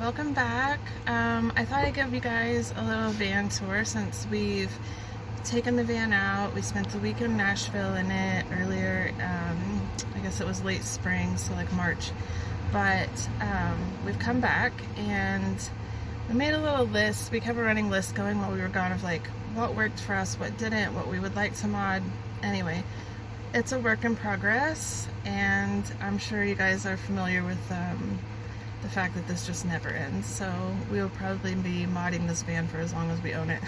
welcome back. I thought I'd give you guys a little van tour since we've taken the van out. We spent the week in Nashville in it earlier. I guess it was late spring, so like March. But we've come back and we made a little list. We kept a running list going while we were gone of like what worked for us, what didn't, what we would like to mod. Anyway, it's a work in progress, and I'm sure you guys are familiar with the fact that this just never ends. So we will probably be modding this van for as long as we own it.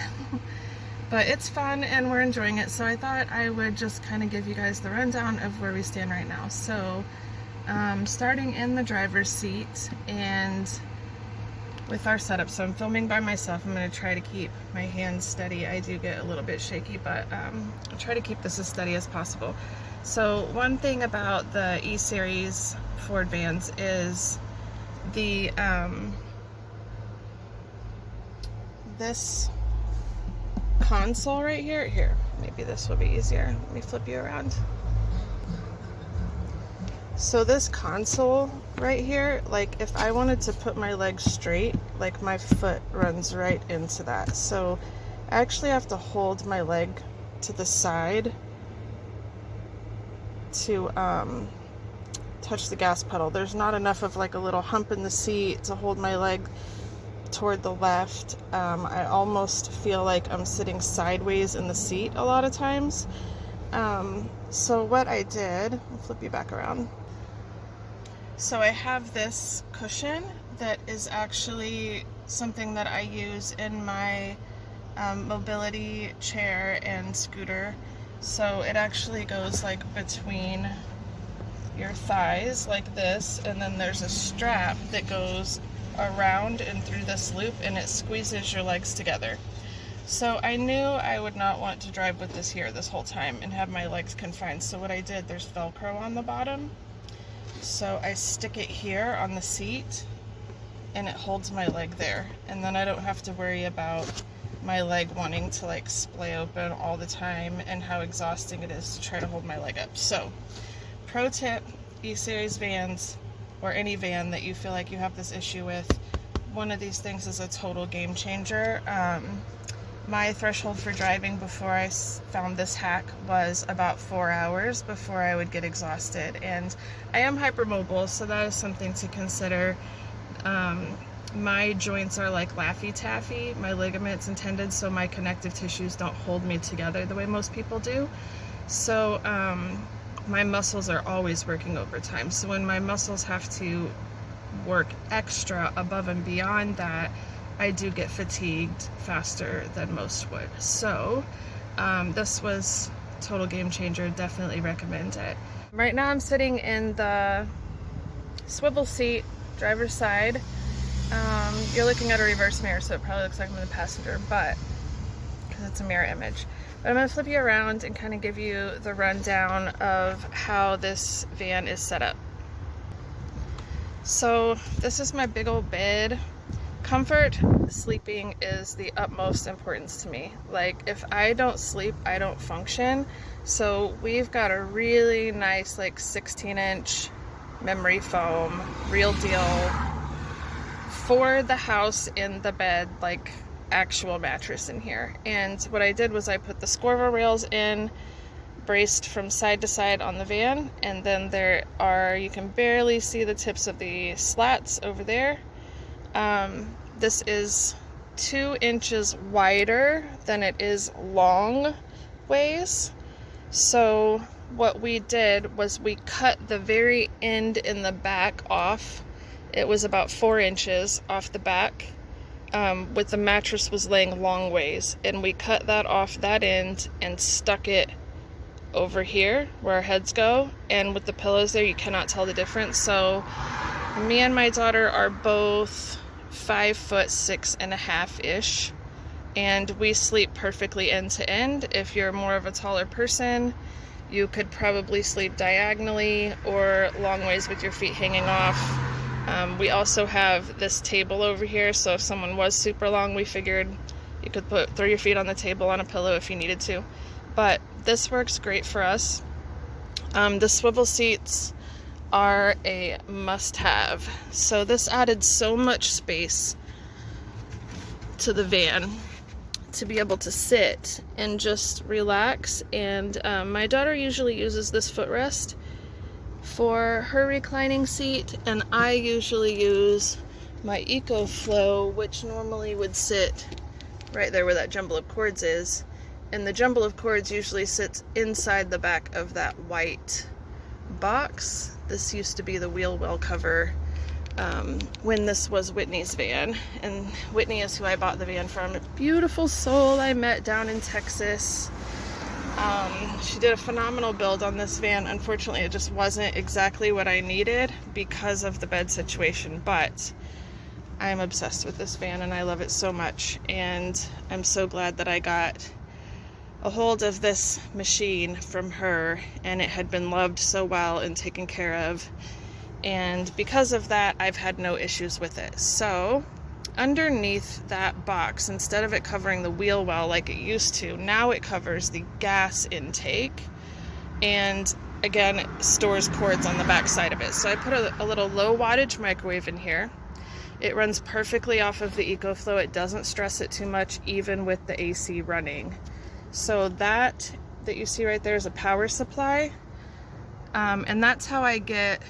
But it's fun and we're enjoying it, so I thought I would just kind of give you guys the rundown of where we stand right now. So starting in the driver's seat and with our setup. So I'm filming by myself. I'm going to try to keep my hands steady. I do get a little bit shaky, but I'll try to keep this as steady as possible. So one thing about the E-Series Ford vans is the this console right here. Here, maybe this will be easier. Let me flip you around. So this console right here, like if I wanted to put my legs straight, like my foot runs right into that. So I actually have to hold my leg to the side to touch the gas pedal. There's not enough of like a little hump in the seat to hold my leg toward the left. I almost feel like I'm sitting sideways in the seat a lot of times. So what I did, I'll flip you back around. So I have this cushion that is actually something that I use in my mobility chair and scooter. So it actually goes like between your thighs like this, and then there's a strap that goes around and through this loop, and it squeezes your legs together. So I knew I would not want to drive with this here this whole time and have my legs confined. So what I did, there's Velcro on the bottom. So I stick it here on the seat and it holds my leg there. And then I don't have to worry about my leg wanting to like splay open all the time and how exhausting it is to try to hold my leg up. So pro tip, E-Series vans or any van that you feel like you have this issue with, one of these things is a total game changer. My threshold for driving before I found this hack was about 4 hours before I would get exhausted, and I am hypermobile, so that is something to consider. My joints are like Laffy Taffy, my ligaments and tendons, so my connective tissues don't hold me together the way most people do. So my muscles are always working overtime. So when my muscles have to work extra above and beyond that, I do get fatigued faster than most would. So this was total game changer. Definitely recommend it. Right now I'm sitting in the swivel seat, driver's side. You're looking at a reverse mirror, so it probably looks like I'm the passenger, but because it's a mirror image. But I'm going to flip you around and kind of give you the rundown of how this van is set up. So this is my big old bed. Comfort, sleeping is the utmost importance to me. Like if I don't sleep, I don't function. So we've got a really nice like 16-inch memory foam, real deal, for the house in the bed, like actual mattress in here. And what I did was I put the Scorvo rails in, braced from side to side on the van, and then there are, you can barely see the tips of the slats over there. This is 2 inches wider than it is long ways. So what we did was we cut the very end in the back off. It was about 4 inches off the back, with the mattress was laying long ways, and we cut that off that end and stuck it over here where our heads go, and with the pillows there you cannot tell the difference. So me and my daughter are both 5'6.5" and we sleep perfectly end to end. If you're more of a taller person, you could probably sleep diagonally or long ways with your feet hanging off. We also have this table over here, so if someone was super long, we figured you could throw your feet on the table on a pillow if you needed to. But this works great for us. The swivel seats are a must-have. So this added so much space to the van to be able to sit and just relax. And my daughter usually uses this footrest for her reclining seat, and I usually use my EcoFlow, which normally would sit right there where that jumble of cords is, and the jumble of cords usually sits inside the back of that white box. This used to be the wheel well cover when this was Whitney's van, and Whitney is who I bought the van from. A beautiful soul I met down in Texas. She did a phenomenal build on this van. Unfortunately, it just wasn't exactly what I needed because of the bed situation, but I'm obsessed with this van and I love it so much, and I'm so glad that I got a hold of this machine from her, and it had been loved so well and taken care of, and because of that I've had no issues with it. So underneath that box, instead of it covering the wheel well like it used to, now it covers the gas intake, and again it stores cords on the back side of it. So I put a little low wattage microwave in here. It runs perfectly off of the EcoFlow. It doesn't stress it too much even with the AC running. So that you see right there is a power supply, and that's how I get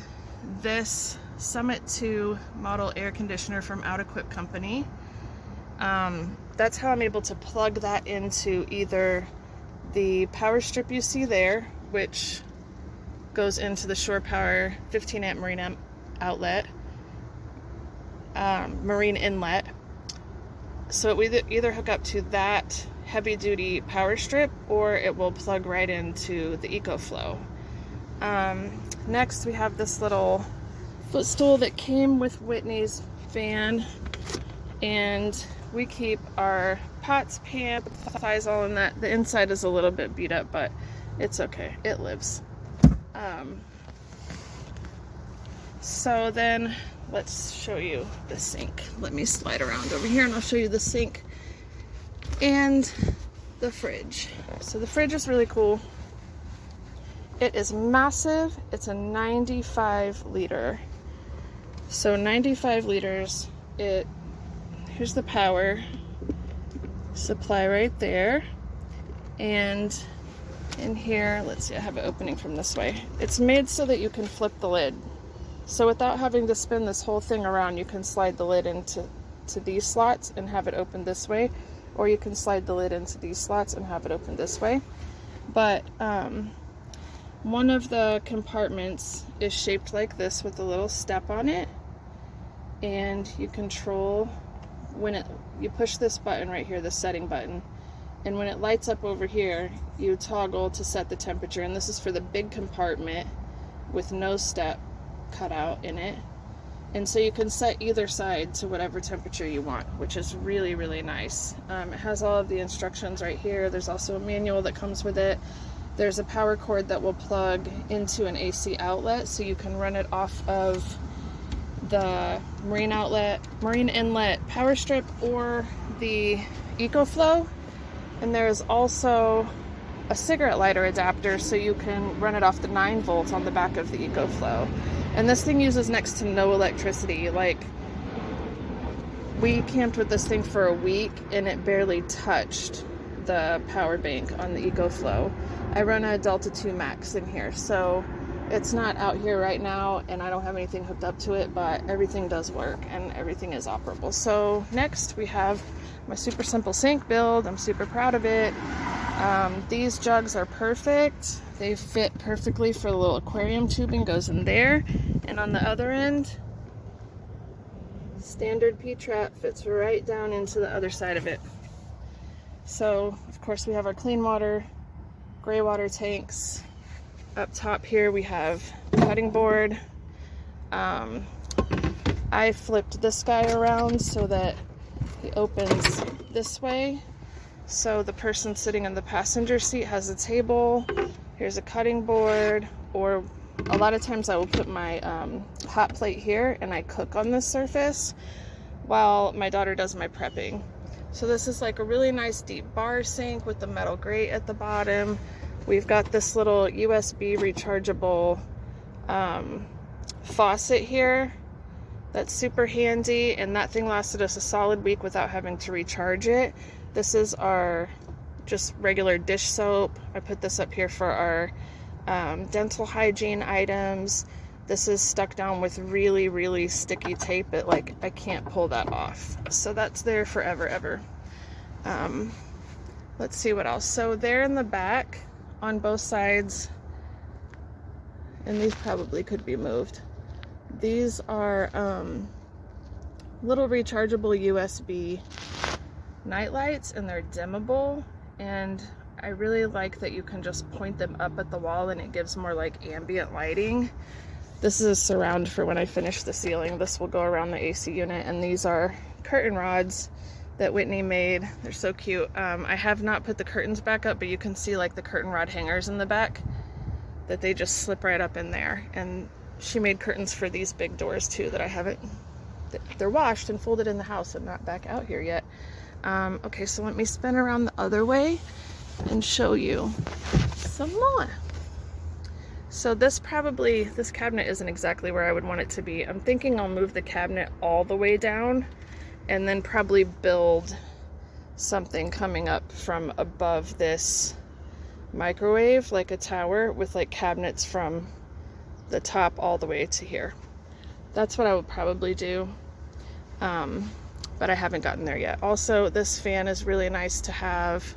this Summit 2 model air conditioner from Out Equip Company. That's how I'm able to plug that into either the power strip you see there, which goes into the Shore Power 15 amp marine outlet, marine inlet. So it will either hook up to that heavy duty power strip, or it will plug right into the EcoFlow. Next we have this little footstool that came with Whitney's van, and we keep our pots, pans, thighs, all in that. The inside is a little bit beat up, but it's okay, it lives. So then let's show you the sink. Let me slide around over here and I'll show you the sink and the fridge. So the fridge is really cool. It is massive. It's a 95 liter. So 95 liters. Here's the power supply right there. And in here, let's see, I have it opening from this way. It's made so that you can flip the lid. So without having to spin this whole thing around, you can slide the lid into these slots and have it open this way, or you can slide the lid into these slots and have it open this way. But one of the compartments is shaped like this with a little step on it, and you control when you push this button right here, the setting button, and when it lights up over here, you toggle to set the temperature. And this is for the big compartment with no step cut out in it, and so you can set either side to whatever temperature you want, which is really, really nice. It has all of the instructions right here. There's also a manual that comes with it. There's a power cord that will plug into an AC outlet, so you can run it off of the marine inlet power strip or the EcoFlow. And there's also a cigarette lighter adapter, so you can run it off the 9 volts on the back of the EcoFlow. And this thing uses next to no electricity. Like, we camped with this thing for a week and it barely touched the power bank on the EcoFlow. I run a Delta 2 Max in here, so it's not out here right now and I don't have anything hooked up to it, but everything does work and everything is operable. So next we have my super simple sink build. I'm super proud of it. These jugs are perfect. They fit perfectly for the little aquarium tubing goes in there, and on the other end, standard P-trap fits right down into the other side of it. So of course we have our clean water, gray water tanks. Up top here we have cutting board. I flipped this guy around so that he opens this way, so the person sitting in the passenger seat has a table. Here's a cutting board, or a lot of times I will put my hot plate here and I cook on this surface while my daughter does my prepping. So this is like a really nice deep bar sink with the metal grate at the bottom. We've got this little USB rechargeable faucet here. That's super handy, and that thing lasted us a solid week without having to recharge it. This is our just regular dish soap. I put this up here for our dental hygiene items. This is stuck down with really, really sticky tape. I can't pull that off. So that's there forever, ever. Let's see what else. So there in the back on both sides, and these probably could be moved. These are little rechargeable USB night lights, and they're dimmable, and I really like that you can just point them up at the wall and it gives more like ambient lighting. This is a surround for when I finish the ceiling. This will go around the AC unit, and these are curtain rods that Whitney made. They're so cute. I have not put the curtains back up, but you can see like the curtain rod hangers in the back that they just slip right up in there. And she made curtains for these big doors too that I haven't, they're washed and folded in the house and not back out here yet. Okay, so let me spin around the other way and show you some more. So this cabinet isn't exactly where I would want it to be. I'm thinking I'll move the cabinet all the way down and then probably build something coming up from above this microwave, like a tower with like cabinets from the top all the way to here. That's what I would probably do, but I haven't gotten there yet. Also, this fan is really nice to have.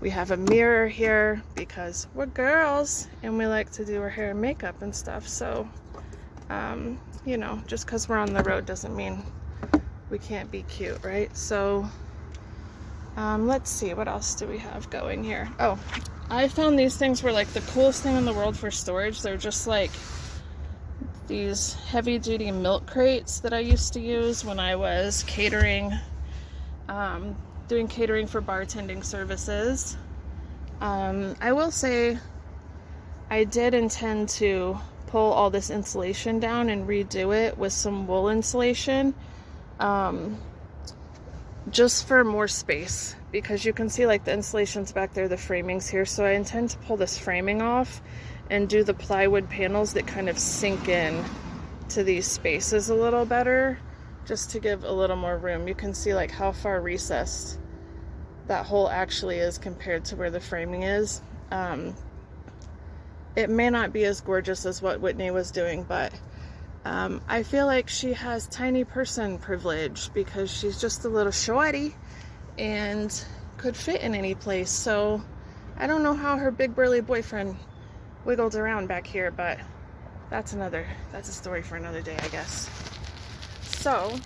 We have a mirror here because we're girls and we like to do our hair and makeup and stuff. So, you know, just because we're on the road doesn't mean we can't be cute, right? So, let's see, what else do we have going here? Oh, I found these things were like the coolest thing in the world for storage. They're just like these heavy-duty milk crates that I used to use when I was catering, doing catering for bartending services. I will say I did intend to pull all this insulation down and redo it with some wool insulation, just for more space, because you can see like the insulation's back there, the framing's here. So I intend to pull this framing off and do the plywood panels that kind of sink in to these spaces a little better, just to give a little more room. You can see like how far recessed that hole actually is compared to where the framing is. It may not be as gorgeous as what Whitney was doing, but I feel like she has tiny person privilege because she's just a little shorty and could fit in any place. So I don't know how her big burly boyfriend wiggled around back here, but that's a story for another day, I guess. So,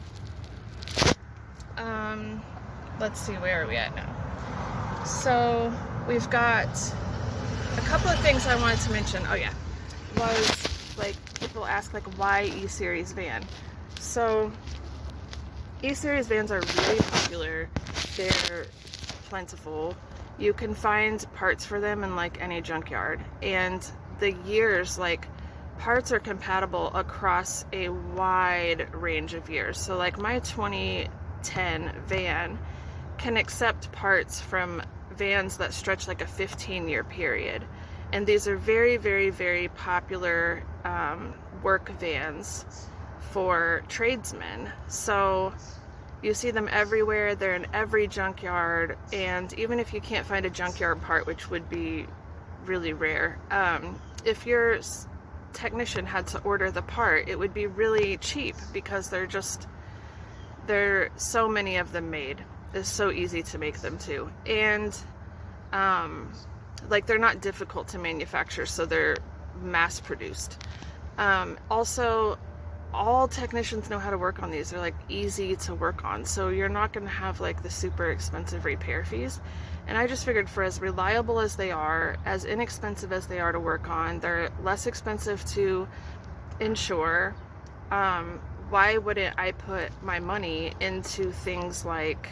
let's see, where are we at now? So we've got a couple of things I wanted to mention. Oh yeah, was like people ask like why E-Series van. So E-Series vans are really popular. They're plentiful. You can find parts for them in like any junkyard, and the years, like parts are compatible across a wide range of years. So like my 2010 van can accept parts from vans that stretch like a 15-year period, and these are very, very, very popular work vans for tradesmen. So you see them everywhere. They're in every junkyard, and even if you can't find a junkyard part, which would be really rare, if your technician had to order the part, it would be really cheap because there so many of them made. It's so easy to make them too, and like they're not difficult to manufacture, so they're mass produced. Also, all technicians know how to work on these. They're like easy to work on, so you're not going to have like the super expensive repair fees. And I just figured, for as reliable as they are, as inexpensive as they are to work on, they're less expensive to insure. Why wouldn't I put my money into things like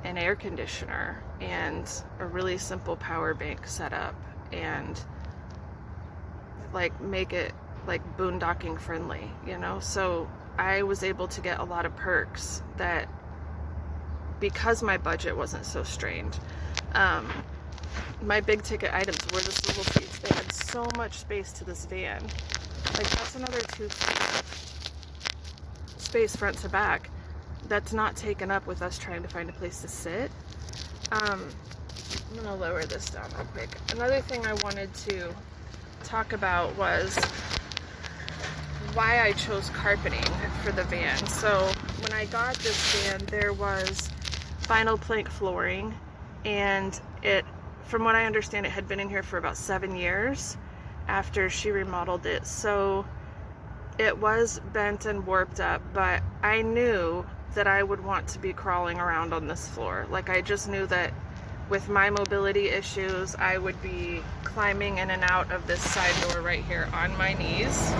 an air conditioner and a really simple power bank setup, and like make it like boondocking friendly, you know? So I was able to get a lot of perks that, because my budget wasn't so strained. My big ticket items were the swivel seats. They had so much space to this van. Like, that's another 2 feet space front to back that's not taken up with us trying to find a place to sit. I'm gonna lower this down real quick. Another thing I wanted to talk about was why I chose carpeting for the van. So when I got this van, there was vinyl plank flooring, and it, from what I understand, it had been in here for about 7 years after she remodeled it. So it was bent and warped up, but I knew that I would want to be crawling around on this floor. Like, I just knew that with my mobility issues, I would be climbing in and out of this side door right here on my knees.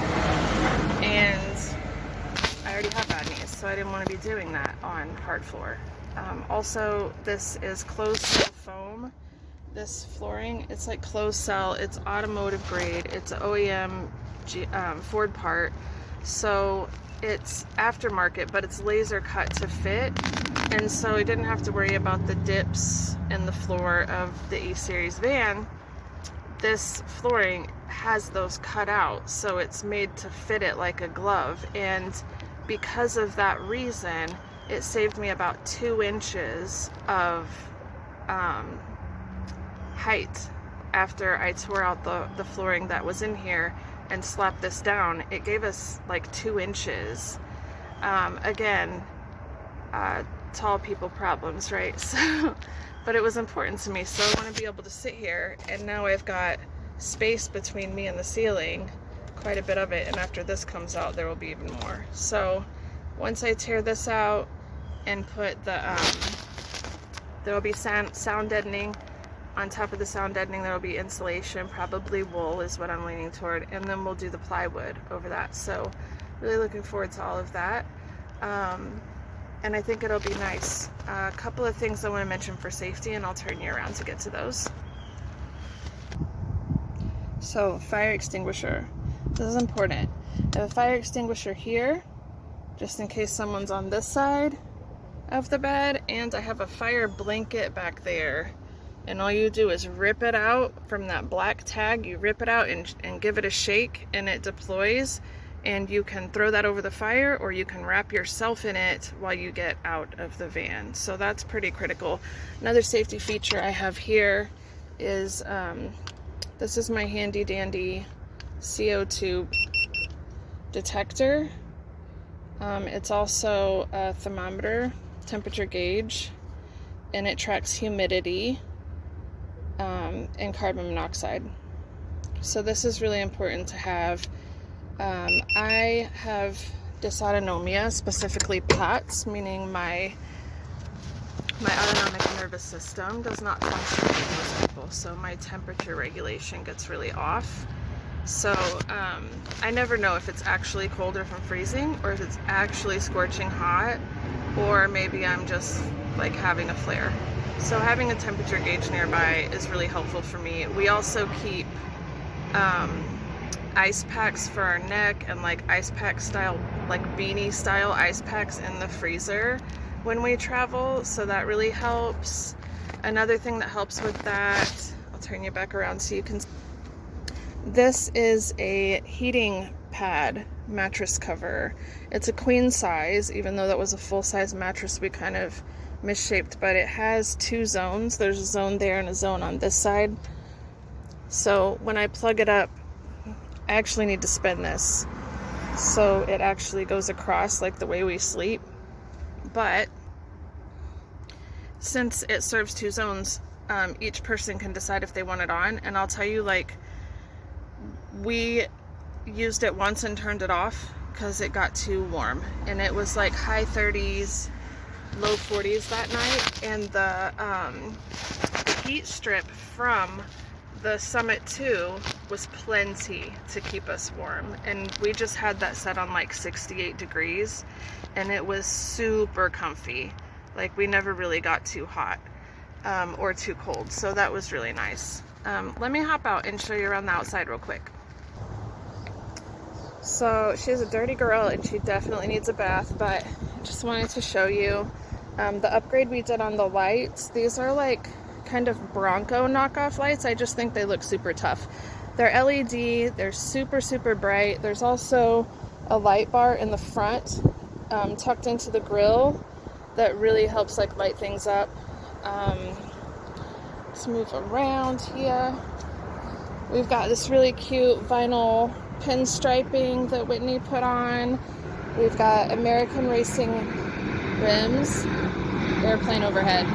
And I already have bad knees, so I didn't want to be doing that on hard floor. Also, this is closed cell foam. This flooring, it's like closed cell, it's automotive grade, it's an OEM Ford part, so it's aftermarket, but it's laser cut to fit, and so I didn't have to worry about the dips in the floor of the E-Series van. This flooring has those cut out, so it's made to fit it like a glove, and because of that reason, it saved me about 2 inches of height after I tore out the flooring that was in here and slapped this down. It gave us like 2 inches. Again, tall people problems, right? So, but it was important to me, so I want to be able to sit here, and now I've got space between me and the ceiling, quite a bit of it, and after this comes out there will be even more. So once I tear this out and put the there will be sound deadening. On top of the sound deadening, there will be insulation, probably wool is what I'm leaning toward, and then we'll do the plywood over that. So really looking forward to all of that, and I think it'll be nice. A couple of things I want to mention for safety, and I'll turn you around to get to those. So, fire extinguisher. This is important. I have a fire extinguisher here, just in case someone's on this side of the bed, and I have a fire blanket back there. And all you do is rip it out from that black tag. You rip it out and give it a shake, and it deploys, and you can throw that over the fire, or you can wrap yourself in it while you get out of the van. So that's pretty critical. Another safety feature I have here is this is my handy dandy CO2 detector. It's also a thermometer, temperature gauge, and it tracks humidity and carbon monoxide. So this is really important to have. I have dysautonomia, specifically POTS, meaning my autonomic nervous system does not function like most people, so my temperature regulation gets really off. So I never know if it's actually cold or if I'm freezing, or if it's actually scorching hot, or maybe I'm just like having a flare. So having a temperature gauge nearby is really helpful for me. We also keep ice packs for our neck, and like ice pack style, like beanie style ice packs in the freezer when we travel, so that really helps. Another thing that helps with that, I'll turn you back around so you can. This is a heating pad mattress cover. It's a queen size, even though that was a full size mattress we kind of misshaped, but it has 2 zones. There's a zone there and a zone on this side. So when I plug it up, I actually need to spin this so it actually goes across like the way we sleep. But since it serves 2 zones, each person can decide if they want it on. And I'll tell you, like, we used it once and turned it off because it got too warm, and it was like high 30s, low 40s that night, and the heat strip from the Summit 2 was plenty to keep us warm, and we just had that set on like 68 degrees, and it was super comfy. Like, we never really got too hot or too cold, so that was really nice. Let me hop out and show you around the outside real quick. So she's a dirty girl and she definitely needs a bath, but I just wanted to show you the upgrade we did on the lights. These are like kind of Bronco knockoff lights. I just think they look super tough. They're LED, they're super, super bright. There's also a light bar in the front, tucked into the grill, that really helps like light things up. Let's move around here. We've got this really cute vinyl pinstriping that Whitney put on. We've got American Racing rims, airplane overhead.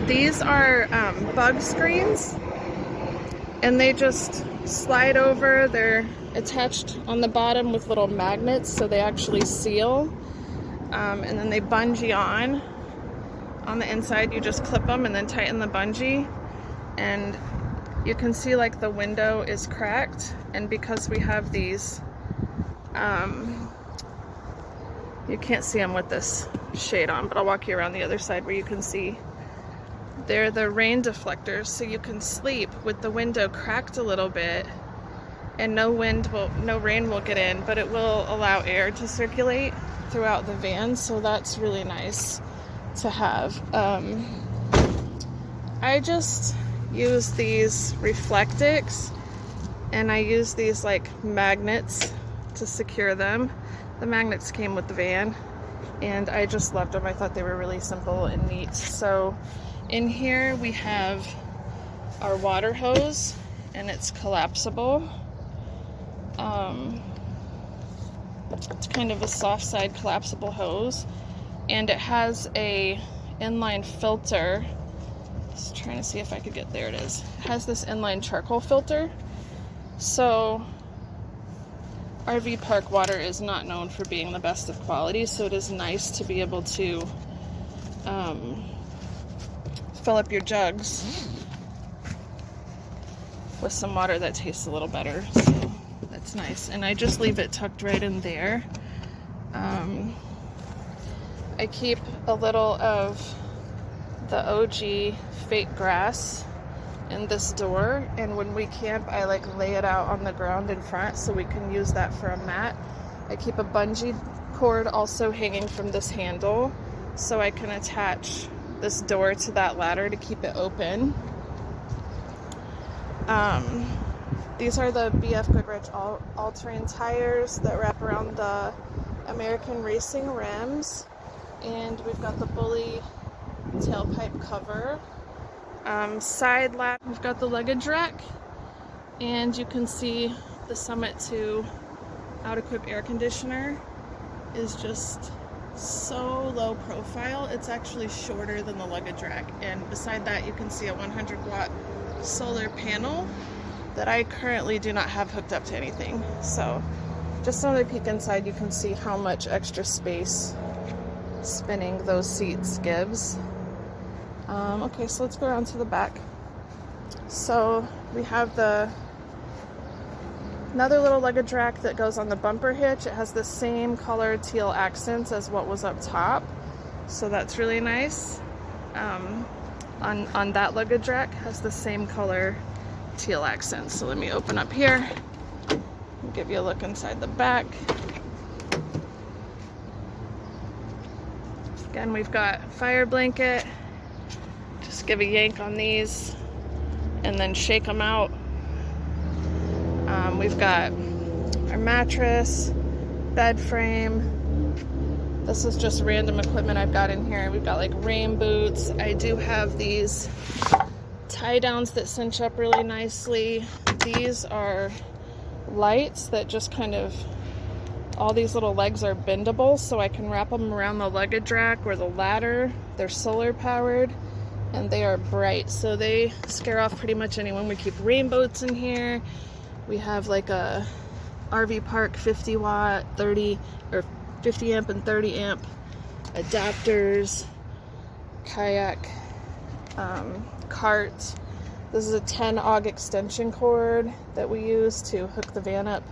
These are bug screens, and they just slide over. They're attached on the bottom with little magnets, so they actually seal, and then they bungee on the inside. You just clip them and then tighten the bungee, and you can see like the window is cracked, and because we have these, you can't see them with this shade on, but I'll walk you around the other side where you can see. They're the rain deflectors, so you can sleep with the window cracked a little bit, and no rain will get in, but it will allow air to circulate throughout the van, so that's really nice to have. I just use these Reflectix, and I use these like magnets to secure them. The magnets came with the van, and I just loved them. I thought they were really simple and neat. So in here we have our water hose, and it's collapsible. It's kind of a soft side collapsible hose, and it has a inline filter. Just trying to see if I could get, there it is. It has this inline charcoal filter. So RV park water is not known for being the best of quality, so it is nice to be able to fill up your jugs with some water that tastes a little better. So that's nice, and I just leave it tucked right in there. I keep a little of the OG fake grass in this door, and when we camp I like lay it out on the ground in front so we can use that for a mat. I keep a bungee cord also hanging from this handle so I can attach this door to that ladder to keep it open. These are the BF Goodrich all-terrain tires that wrap around the American Racing rims, and we've got the Bully tailpipe cover. Side lap, we've got the luggage rack, and you can see the Summit 2 out-equip air conditioner is just so low profile. It's actually shorter than the luggage rack, and beside that you can see a 100-watt solar panel that I currently do not have hooked up to anything. So just another peek inside, you can see how much extra space spinning those seats gives. Okay, so let's go around to the back. So we have another little luggage rack that goes on the bumper hitch. It has the same color teal accents as what was up top, so that's really nice. On that luggage rack has the same color teal accents. So let me open up here and give you a look inside the back. Again, we've got fire blanket. Just give a yank on these and then shake them out. We've got our mattress, bed frame. This is just random equipment I've got in here. We've got like rain boots. I do have these tie downs that cinch up really nicely. These are lights that just kind of, all these little legs are bendable, so I can wrap them around the luggage rack or the ladder. They're solar powered, and they are bright, so they scare off pretty much anyone. We keep rain boats in here. We have like a RV park 50 watt, 30 or 50 amp and 30 amp adapters, kayak, cart. This is a 10 AUG extension cord that we use to hook the van up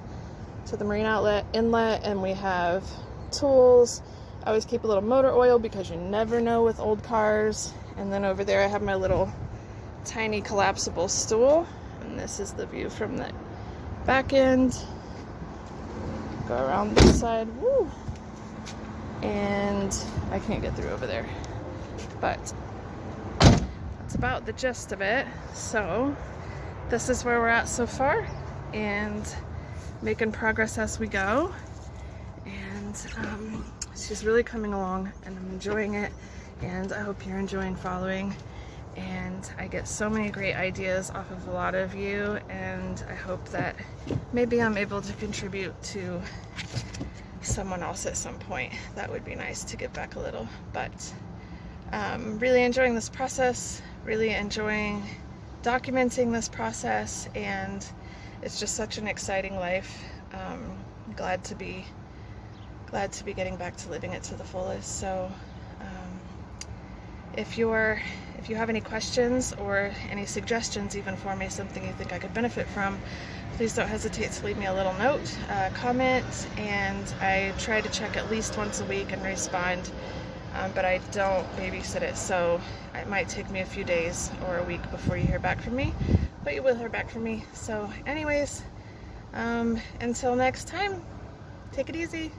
to the marine outlet inlet, and we have tools. I always keep a little motor oil because you never know with old cars. And then over there I have my little tiny collapsible stool, and this is the view from the back end. Go around this side, woo, and I can't get through over there, but that's about the gist of it. So this is where we're at so far, and making progress as we go. And she's really coming along, and I'm enjoying it, and I hope you're enjoying following. And I get so many great ideas off of a lot of you, and I hope that maybe I'm able to contribute to someone else at some point. That would be nice to give back a little. But really enjoying this process, really enjoying documenting this process, and it's just such an exciting life. Glad to be getting back to living it to the fullest. So if you have any questions or any suggestions even for me, something you think I could benefit from, please don't hesitate to leave me a little note, comment, and I try to check at least once a week and respond, but I don't babysit it, so it might take me a few days or a week before you hear back from me, but you will hear back from me. So anyways, until next time, take it easy.